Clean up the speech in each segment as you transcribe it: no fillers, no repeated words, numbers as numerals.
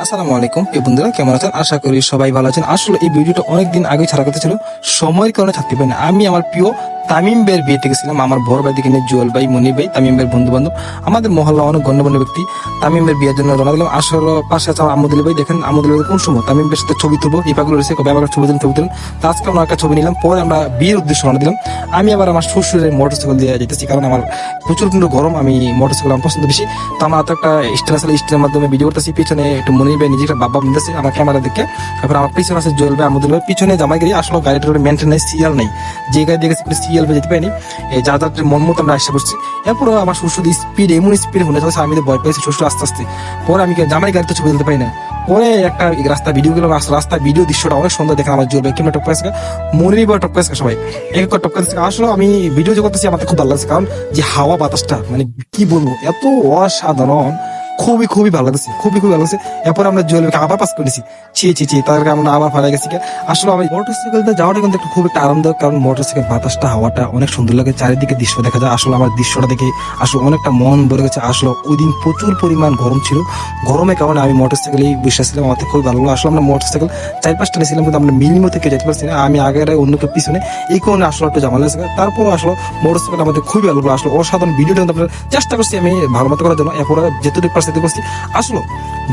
আসসালামু আলাইকুম বন্ধুরা, কেমন আছেন? আশা করি সবাই ভালো আছেন। আসলে এই ভিডিওটা অনেকদিন আগে ছাড়া কথা ছিল, সময়ের কারণে থাকতে পারি না। আমি আমার প্রিয় তামিম ভাইয়ের বিয়েতে গেছিলাম। আমার বড় ভাই দিকে জুয়েল ভাই, মনি ভাই, তামিম ভাইয়ের বন্ধু বান্ধব, আমাদের মহল্লা অনেক গণ্যমান্য ব্যক্তি তামিম ভাইয়ের বিয়ের জন্য রওনা দিলাম। আসলে পাশে আছে আমদুল ভাই। দেখেন আমদুল ভাই কোন সময় তামিম ভাইয়ের সাথে ছবি তুলবো, এই পাগল রয়েছে কবে আমার ছবি তুলেন। তো আজকে আমরা একটা ছবি নিলাম, পরে আমরা বিয়ের উদ্দেশ্যে রওনা দিলাম। আমি আবার আমার শ্বশুরের মোটরসাইকেল দিয়ে যেতেছি, কারণ আমার প্রচুর গরম, আমি মোটরসাইকেল আমার পছন্দ বেশি। তো আমার হাতে একটা স্ট্যান্ড আছে, স্ট্যান্ডের মাধ্যমে ভিডিও করতেছি। পিছনে একটু মনি ভাই নিজে একটা বাবা নিতেছে আমার ক্যামেরা দেখে। তারপর আমার পিছনে আছে জুয়েল ভাই, আমদুল ভাই। পিছনে জামাই গাড়ি, আসলে গাড়িটার মেনটেন নাই, সিরিয়াল নাই। যে গাড়ি দেখেছি সিরিয়াল ভাই যেতে পারিনি, যাতায়াতের মন মতো আমরা আসতে করছি। এরপর আমার শ্বশুর স্পিড এমন স্পিড হলে চলছে, আমি তো ভয় পেয়েছি শ্বশুর আস্তে আস্তে। পরে আমি জামাই গাড়িতে ছবি তুলতে পারি না। পরে একটা রাস্তা ভিডিও গেলাম, রাস্তা ভিডিও দৃশ্যটা অনেক সুন্দর দেখেন। আমার জোর কেমন টপকা আছে, মনির বয় টপকা আছে, সবাই এক টপকা আছে। আসলে আমি ভিডিও যে করতেছি আমার খুব ভালো লাগছে, কারণ যে হাওয়া বাতাসটা মানে কি বলবো, এত অসাধারণ, খুবই খুবই ভালো লাগছে, খুবই ভালো লাগছে। এরপর আমরা জুয়েলকে আবার পাস করেছি, তাদেরকে আমরা আবার ফেলে গেছি। আসলে আমি মোটরসাইকেলটা যাওয়াটা কিন্তু একটু খুব একটা আরামদায়ক, কারণ মোটরসাইকেল বাতাসটা হাওয়াটা অনেক সুন্দর লাগে, চারিদিকে দৃশ্য দেখা যায়। আসলে আমার দৃশ্যটা দেখে আসলে অনেকটা মন ভরে গেছে। আসলে ওই দিন প্রচুর পরিমাণ গরম ছিল, গরমের কারণে আমি মোটরসাইকেলেই বসেছিলাম। আমাদের খুবই ভালো লাগলো। আসলে আমরা মোটরসাইকেল 4-5টা নিয়েছিলাম, কিন্তু আমরা মিনিমো থেকে যেতে পারছি না। আমি আগে অন্য কেউ পিছনে, এই কারণে আসলে একটু ঝামেলা আছে। তারপর আসলে মোটরসাইকেল আমাদের খুবই ভালো লাগলো। আসলে অসাধারণ ভিডিওটা আপনার চেষ্টা করছি আমি ভালো মতো করার জন্য। এরপরে যেটুকু পারছি করছি। আসলে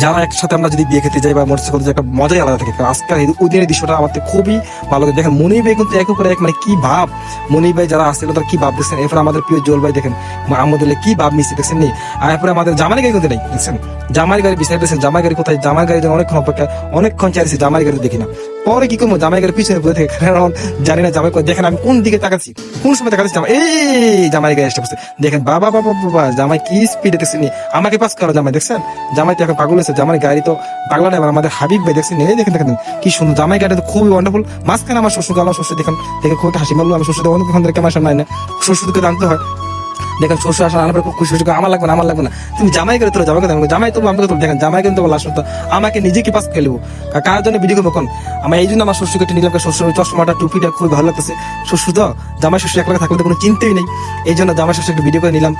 যারা একসাথে আমরা যদি বিয়ে খেতে যাই বা মোটরসাইকেল যে একটা মজাই আলাদা থাকে। আজকাল ওই দিনের দৃশ্যটা আমাদের খুবই ভালো লাগে। দেখেন মনি ভাই কিন্তু এক উপরে এক, মানে কি ভাব, মনি ভাই যারা আসছিল তারা কি ভাব দেখছেন। এরপরে আমাদের প্রিয় জোল ভাই দেখেন আমাদের কি ভাব মিশি দেখছেন নি। আর এরপরে আমাদের জামাই গাড়ি কিন্তু নেই, দেখছেন জামাই গাড়ি বিচার দেখছেন। জামাই গাড়ি কোথায়? জামাই গাড়ির জন্য অনেকক্ষণ অপেক্ষা, অনেকক্ষণ চাইছি, জামাই গাড়ি দেখি না। পরে কি করবো, জামাই গাড়ির পিছনে বসে থেকে কারণ জানি না জামাই দেখেন আমি কোন দিকে তাকাচ্ছি, কোন সময় তাকাচ্ছি। এই জামাই গাড়ি এসে বসে দেখেন, বাবা বাবা বাবা জামাই কি স্পিডে দেখছেন নি, আমাকে পাস করা জামাই দেখছেন। জামাই তো এখন পাগল হয়েছে, জামাই গাড়ি তো পাগলা না। আমাদের হাবিব ভাই দেখছেন, এই দেখেন দেখেন কি সুন্দর জামাই গাড়ি, তো খুবই ওয়ান্ডারফুল। মাঝখানে আমার শ্বশুর, আমার শ্বশুর দেখেন দেখে খুব একটা হাসি মারলো। আমি শ্বশুর অনেকক্ষণ ধরে কেমন নাই না, শ্বশুরকে জানতে হয়। দেখেন শ্বশুর আসলে আনার খুব খুশি খুশি, আমার লাগবে না, আমার লাগবে না, তুমি জামাই করে তোলো, জামাই করে জামাই তো আমাকে তোলো। দেখেন জামাই কিন্তু বলা আসলে আমাকে নিজেকে পাস খেলবো, কার জন্য ভিডিও করবো কোন আমার। এই জন্য আমার শ্বশুরকে নিলাম, শ্বশুর চশমাটা টুপিটা খুবই ভালো লাগতেছে। শ্বশুর তো জামাই শ্বশুর একলা থাকলে তো কোনো চিন্তাই নেই, এই জন্য জামাই শ্বশুর একটু ভিডিও করে নিলাম।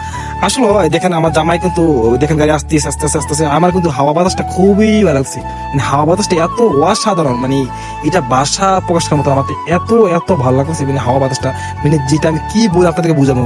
আসলে দেখেন আমার জামাই কিন্তু দেখেন গাড়ি আসতেছে আস্তে আস্তে আস্তে। আমার কিন্তু হাওয়া বাতাসটা খুবই ভালো লাগছে, মানে হাওয়া বাতাসটা এত অসাধারণ, মানে এটা বাসা প্রকাশ করার মতো আমার এত এত ভালো লাগছে। মানে হাওয়া বাতাসটা মানে যেটা আমি কি বলে আপনাদেরকে বুঝাবো,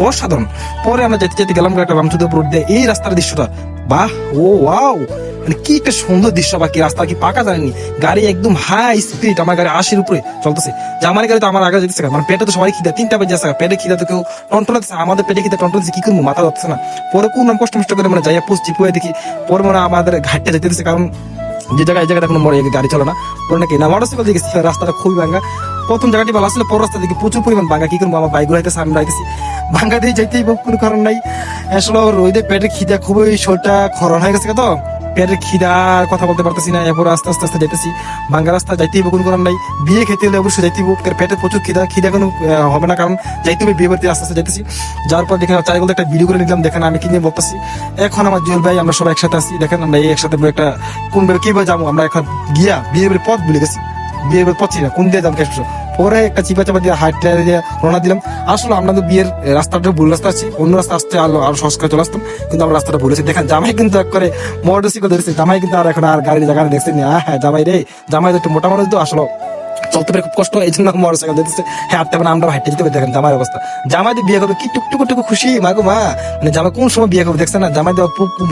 অসাধারণ। পরে আমরা যেতে যেতে গেলাম একটা রামচন্দ্র রোড দিয়ে, এই রাস্তার দৃশ্যটা বাহ, ও ওয়াও, মানে কি একটা সুন্দর দৃশ্য। বা কি রাস্তা কি পাকা জানেনি, গাড়ি একদম হাই স্পিড, আমার গাড়ি 80-এর উপরে চলতেছে। যে আমার গাড়ি তো আমার আগে যেতেছে, মানে পেটে তো সবাই খিদা, 3টা বেজে আসে, পেটে খিদা তো কেউ টন্টনাচ্ছে, আমাদের পেটে খিদা টন্টনাচ্ছে, কি করবো মাথা যাচ্ছে না। পরে কোন নাম কষ্ট করে মানে যাইয়া পুষছি পুয়ে দেখি, পরে মানে আমাদের ঘাটটা যেতে দিচ্ছে, কারণ যে জায়গায় এই জায়গাটা কোনো গাড়ি চলে না। পরে নাকি না মোটরসাইকেল দিয়ে গেছি, রাস্তাটা খুবই ভাঙ্গা। প্রথম জায়গাটি ভালো আসলে, পর রাস্তা দিকে প্রচুর পরিমাণ ভাঙ্গা। কি করবো, আমার বাইক গুলাইতেছে, আমি রাইতেছি, ভাঙ্গা দিয়ে যাইতেই কোনো কারণ নাই। আসলে রোদে পেটের খিদা খুবই, শরীরটা খরণ হয়ে গেছে তো, পেটের খিদার কথা বলতে পারতেছি না। এরপর আস্তে আস্তে আস্তে যাইতেছি, ভাঙ্গা রাস্তা যাইতেই কোনো কারণ নাই। বিয়ে খেতে হলে অবশ্যই যাইতেই, পেটে প্রচুর খিদা কোনো হবে না, কারণ যাইতে হবে বিয়ে বাড়িতে। আস্তে আস্তে যাইতেছি, যাওয়ার পর দেখেন চারিগুলো একটা ভিডিও করে নিলাম। দেখেন আমি কি নিয়ে বলতেছি। এখন আমার জুয়েল ভাই আমরা সবাই একসাথে আছি। দেখেন আমরা এই একসাথে একটা কোন ভাবে কিভাবে যাবো, আমরা এখন গিয়া বিয়ে বাড়ির পথ ভুলে গেছি, বিয়ে বাড়ির পথ ছিল কোন দিয়ে যাবো। পরে একটা চিপা দিয়ে হাইট দিয়ে রওনা দিলাম। আসলে আমরা তো বিয়ের রাস্তাটা ভুল রাস্তা আছি, অন্য রাস্তা আসতে আরো সহজ করে চলে আসতাম, কিন্তু আমরা রাস্তাটা ভুলেছি। দেখেন জামাই কিন্তু এক করে মোটরসাইকেল ধরেছে, জামাই কিন্তু আর এখন আর গাড়ির জায়গা দেখছেন। হ্যাঁ জামাই রে, জামাই তো একটু মোটা মানুষ তো, আসলে চলতে পারে খুব কষ্ট, এই জন্য মোটরসাইকেল দিতেছে। হ্যাঁ হাঁটতে পারে, আমরা হাঁটতে যেতে পারি। দেখেন জামাই অবস্থা, জামাই দিয়ে বিয়ে করবে কি টুকটুকু খুশি, মা গো মা, মানে জামাই কোন সময় বিয়ে করবে দেখছেন না, জামাই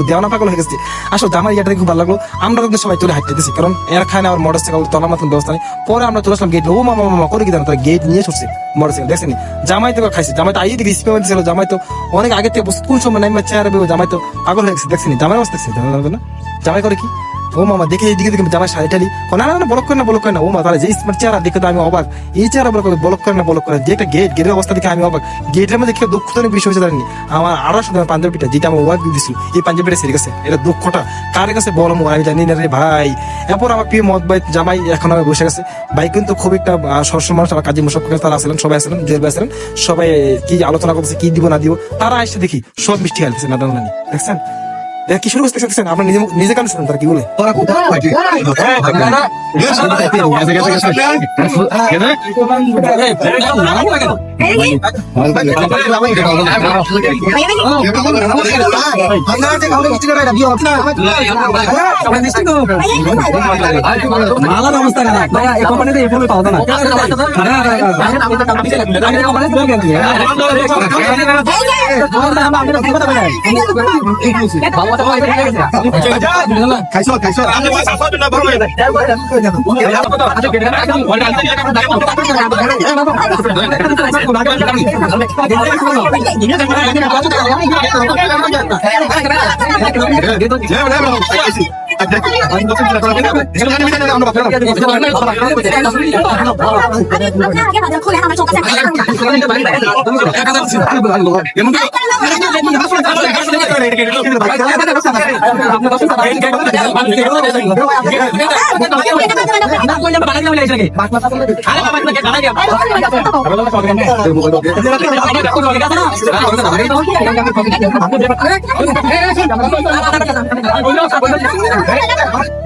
দেওয়ানা পাগল হয়ে গেছে। আসলে জামাই এটা খুব ভালো লাগলো। আমরা কিন্তু সবাই চলে হাঁটতে দিচ্ছি, কারণ এর খায় না আমার মোটরসাইকেল তোলার মতন ব্যবস্থা নেই। পরে আমরা চলে আসলাম গেট, ও মামা করে কি জানো, তারা গেট নিয়ে ছুটছে মোটরসাইকেল, দেখছেন জামাই তো খাইছে। জামাই তো আইয়ে দিকে স্পিড ছিল, জামাই তো অনেক আগে থেকে কোন সময় নাই চেয়ারে জামাই তো পাগল হয়ে গেছে, দেখছেন জামাই অবস্থা দেখছে না। জামাই করে কি, ও মামা দেখে এইদিকে দেখে জামাই শাড়ি টালি না না ব্লক করে না ও মা, তাহলে যে স্মার্ট চেহারা দেখে তো আমি অবাক। এই চেহারা ব্লক করে যে একটা গেটের অবস্থা দেখে আমি অবাক। গেটের মধ্যে কেউ দুঃখজনক বিষয় হয়েছে জানি, আমার আরো পাঞ্জাবিটা যেটা আমার ওয়াইফ দিয়েছিল, এই পাঞ্জাবিটা সেরে গেছে। এটা দুঃখটা কার কাছে বলো আমি জানি না রে ভাই। এরপর আমার প্রিয় মত ভাই জামাই এখন আমি বসে গেছে। ভাই কিন্তু খুব একটা সরসর মানুষ, আমার কাজী মোশাক তারা আসলেন, সবাই আসলেন, জেল ভাই আসলেন, সবাই কি আলোচনা করতেছে কি দিব না দিব। তারা এসে দেখি সব মিষ্টি খাইতেছে না দানি, দেখছেন কি শুরু করতে দেখছেন, আপনার নিজে কান শুনুন তারা কি বলে। মালার অবস্থা খারাপ ভাইয়া, এই কোম্পানিতে এই ফোন পাওয়া যায় না।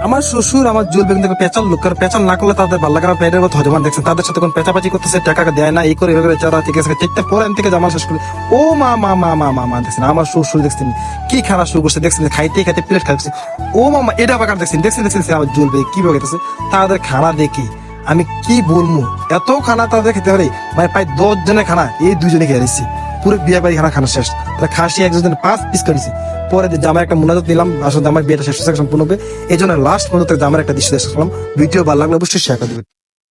আমার শ্বশুর আমার জুল বেগুন থেকে পেঁচাল লোকের পেঁচাল না করলে তাদের ভালো লাগে না, পেটের মতো হজমান দেখছেন, তাদের সাথে কোন পেঁচাপাচি করতেছে, টাকা দেয় না, এই করে এভাবে চারা ঠিক আছে, ঠিকঠাক পরে থেকে জামা শেষ করে ও মা মা মা মা মা মা দেখছেন আমার শ্বশুর দেখছেন কি খারাপ শুরু করছে, দেখছেন খাইতে খাইতে প্লেট খাইছে, ও মামা এটা বাগান দেখছেন দেখছেন দেখছেন আমার জুল বেগ কি বাগাইতেছে, তাদের খানা দেখি আমি কি বলবো, এত খানা তাদের খেতে পারে, মানে প্রায় 10 জনের খানা এই 2 জনে খেয়ে দিচ্ছি, পুরো বিয়ে বাড়ি খানা খানা শেষ, তারা খাসি একজন 5 পিস করেছি, পরে জামার একটা মুনাজাত নিলাম, আসলে আমার বিয়েটা শেষ সম্পূর্ণ হবে, এই জন্য লাস্ট পর্যন্ত জামার একটা দৃশ্য দেখলাম, ভিডিও ভালো লাগলে অবশ্যই শেয়ার করে দিবেন।